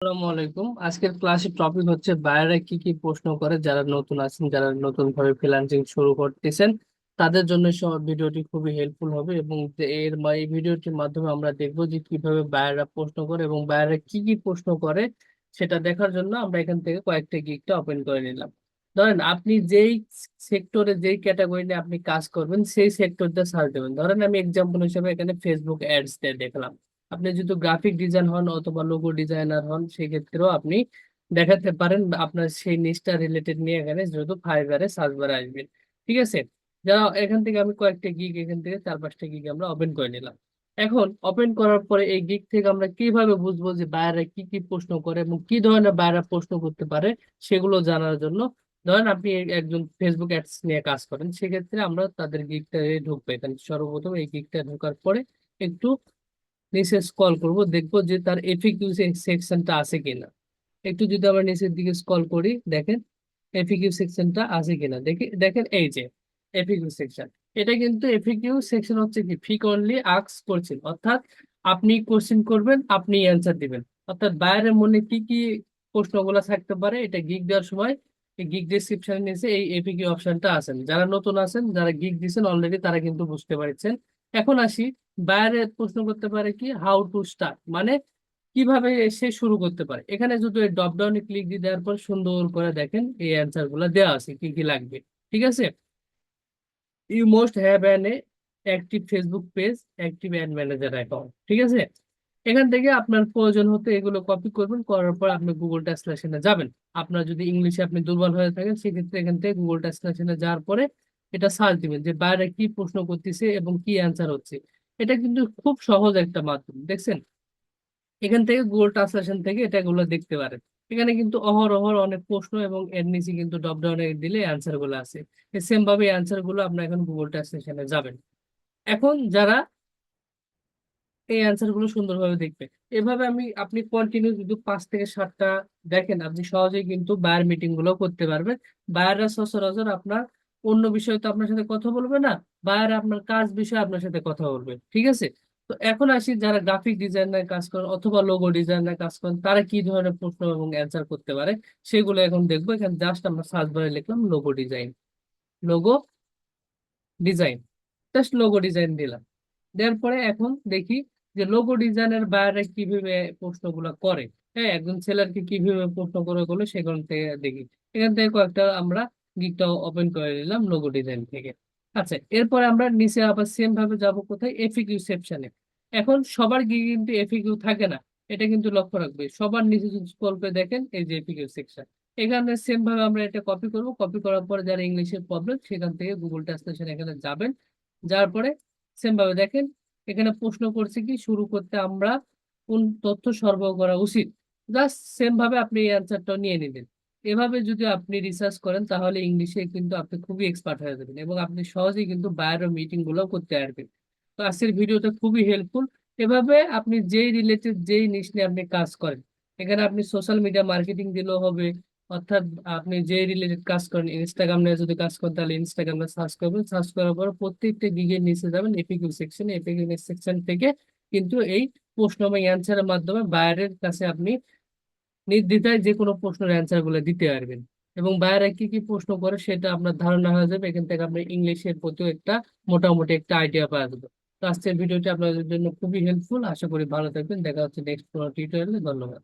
আসসালামু আলাইকুম। আজকের ক্লাসের টপিক হচ্ছে বায়াররা কি কি প্রশ্ন করে, যারা নতুন আছেন, যারা নতুন ভাবে ফ্রিল্যান্সিং শুরু করতেছেন তাদের জন্য ভিডিওটি খুবই হেল্পফুল হবে। এবং এই ভিডিওটির মাধ্যমে আমরা দেখবো যে কিভাবে বায়াররা প্রশ্ন করে এবং বায়াররা কি কি প্রশ্ন করে সেটা দেখার জন্য আমরা এখান থেকে কয়েকটা গিগটা ওপেন করে নিলাম। ধরেন আপনি যেই সেক্টরে যেই ক্যাটাগরি নিয়ে আপনি কাজ করবেন সেই সেক্টরটা সার্চ দেবেন। ধরেন আমি এক্সাম্পল হিসেবে এখানে ফেসবুক অ্যাডস দেখলাম। আপনি যদি গ্রাফিক ডিজাইন হন অথবা লোগো ডিজাইনার হন সেক্ষেত্রেও আপনি দেখাতে পারেন বা আপনার সেই নিচটা রিলেটেড নিয়ে এখানে যেহেতু ফাইবারে সার্চ বারে আসবেন। ঠিক আছে। যারা এখান থেকে আমি কয়েকটা গিগ এখান থেকে 4-5টা গিগ আমরা ওপেন করে নিলাম। এখন ওপেন করার পরে এই গিগ থেকে আমরা কিভাবে বুঝবো যে বায়াররা কি কি প্রশ্ন করে এবং কি ধরনের বায়াররা প্রশ্ন করতে পারে সেগুলো জানার জন্য, ধরেন আপনি একজন ফেসবুক অ্যাডস নিয়ে কাজ করেন, সেক্ষেত্রে আমরা তাদের গিগটা ঢুকবো। এখানে সর্বপ্রথম এই গিগটা ঢোকার পরে একটু নিচে স্ক্রল করব, দেখবো যে তার এফএকিউ সেকশনটা আছে কিনা। একটু যদি আমরা নিচের দিকে স্ক্রল করি, দেখেন এফএকিউ সেকশনটা আছে কিনা। দেখেন এই যে এফএকিউ সেকশন। এটা কিন্তু এফএকিউ সেকশন হচ্ছে কি ফ্রিকোয়েন্টলি আস্ক কোশ্চেন, অর্থাৎ আপনি কোশ্চেন করবেন, আপনি অ্যান্সার দিবেন। অর্থাৎ বাইরের মনে কি কি প্রশ্নগুলো থাকতে পারে এটা গিগ দেওয়ার সময় এই গিগ ডেসক্রিপশনের নিচে এই এফএকিউ অপশনটা আছেন। যারা নতুন আছেন, যারা গিগ দিচ্ছেন অলরেডি, তারা কিন্তু বুঝতে পারছেন। এখন আসি, বাইরে প্রশ্ন করতে পারে কি হাউ টু স্টার্ট, মানে কিভাবে সে শুরু করতে পারে। এখানে যদি এই ড্রপ ডাউনে ক্লিক দিয়ে দেওয়ার পর সুন্দর করে দেখেন এই অ্যান্সার গুলা দেওয়া আছে কি কি লাগবে। ঠিক আছে। You most have an active Facebook page, active ad manager account. ঠিক আছে। এখান থেকে আপনার প্রয়োজন হতে এগুলো কপি করবেন, করার পর আপনি গুগল ট্রান্সলেশনে যাবেন। আপনার যদি ইংলিশে আপনি দুর্বল হয়ে থাকেন সেক্ষেত্রে এখান থেকে গুগল ট্রান্সলেশনে যাওয়ার পরে এটা সার্চ দিবেন যে বাইরে কি প্রশ্ন করতেছে এবং কি অ্যান্সার হচ্ছে। এটা কিন্তু খুব সহজ একটা মাধ্যম, দেখছেন। এখান থেকে গুগল ট্রান্সলেশন থেকে এটা গুলো দেখতে পারেন। এখানে কিন্তু অহরহ অনেক প্রশ্ন এবং এর নিচে কিন্তু ড্রপ ডাউনে দিলে অ্যান্সার গুলো আছে। সেম ভাবে অ্যান্সার গুলো আপনার এখন গুগল ট্রান্সলেশনে যাবেন। এখন যারা এই অ্যান্সার গুলো সুন্দরভাবে দেখবে, এভাবে আপনি কন্টিনিউ যদি 5 থেকে 7টা দেখেন, আপনি সহজেই কিন্তু বায়ার মিটিং গুলো করতে পারবেন। বায়াররা সচরাচর আপনার অন্য বিষয়ে তো আপনার সাথে কথা বলবে না, বায়ার আপনার কাজ বিষয়ে আপনার সাথে কথা বলবে। ঠিক আছে। তো এখন আসি, যারা গ্রাফিক ডিজাইনার কাজ করেন অথবা লোগো ডিজাইনার কাজ করেন তারা কি ধরনের প্রশ্ন এবং অ্যান্সার করতে পারে সেগুলো এখন দেখবো। এখানে জাস্ট আমরা সার্চ বারে লিখলাম logo design, logo design, just logo design দিলাম। দেওয়ার পরে এখন দেখি যে লোগো ডিজাইনের বাইরে কিভাবে প্রশ্নগুলো করে। হ্যাঁ, একজন সেলারকে কিভাবে প্রশ্ন করে গুলো সেখান থেকে দেখি। এখান থেকে কয়েকটা আমরা গিকটা ওপেন করে নিলাম লোগো ডিজাইন থেকে। আচ্ছা, এরপরে আমরা নিচে আবার সেম ভাবে যাব কোথায়, এফএকিউ সেকশনে। এখন সবার গিক কিন্তু এফএকিউ থাকে না, এটা কিন্তু লক্ষ্য রাখবে। সবার নিচে যদি স্ক্রল করে দেখেন এই যে এফএকিউ সেকশন, এখানে সেম ভাবে আমরা এটা কপি করব। কপি করার পরে যারা ইংলিশের প্রবলেম সেখান থেকে গুগল ট্রান্সলেশন এখানে যাবেন। যাওয়ার পরে সেম ভাবে দেখেন এখানে প্রশ্ন করছে কি শুরু করতে আমরা কোন তথ্য সরবরাহ করা উচিত। জাস্ট সেম ভাবে আপনি এই অ্যান্সারটা নিয়ে নিলেন। এভাবে যদি আপনি রিসার্চ করেন তাহলে ইংলিশে কিন্তু আপনি খুবই এক্সপার্ট হয়ে যাবেন এবং আপনি সহজেই কিন্তু বাইরে মিটিং গুলো করতে পারবেন। তো আজকের ভিডিওটা খুবই হেল্পফুল। এভাবে আপনি যেই রিলেটেড যেই নিশ নিয়ে আপনি কাজ করেন, এখানে আপনি সোশ্যাল মিডিয়া মার্কেটিং দিলেও হবে। অর্থাৎ আপনি যে রিলেটেড কাজ করেন, ইনস্টাগ্রাম নিয়ে যদি কাজ করেন তাহলে ইনস্টাগ্রামে সার্চ করবেন। সার্চ করার পর প্রত্যেকটা গিগের নিচে যাবেন এফএকিউ সেকশনে। এফএকিউ সেকশন থেকে কিন্তু এই প্রশ্ন এবং অ্যান্সারের মাধ্যমে বাইরের কাছে আপনি নির্দ্বিধায় যে কোনো প্রশ্নের অ্যান্সার গুলো দিতে পারবেন। এবং বাইরে কি কি প্রশ্ন করে সেটা আপনার ধারণা হয়ে যাবে। এখান থেকে আপনি ইংলিশের প্রতিও একটা মোটামুটি একটা আইডিয়া পাওয়া যাবে। তো আজকের ভিডিওটি আপনাদের জন্য খুবই হেল্পফুল। আশা করি ভালো থাকবেন। দেখা হচ্ছে নেক্সট কোনো টিউটোরিয়ালে। ধন্যবাদ।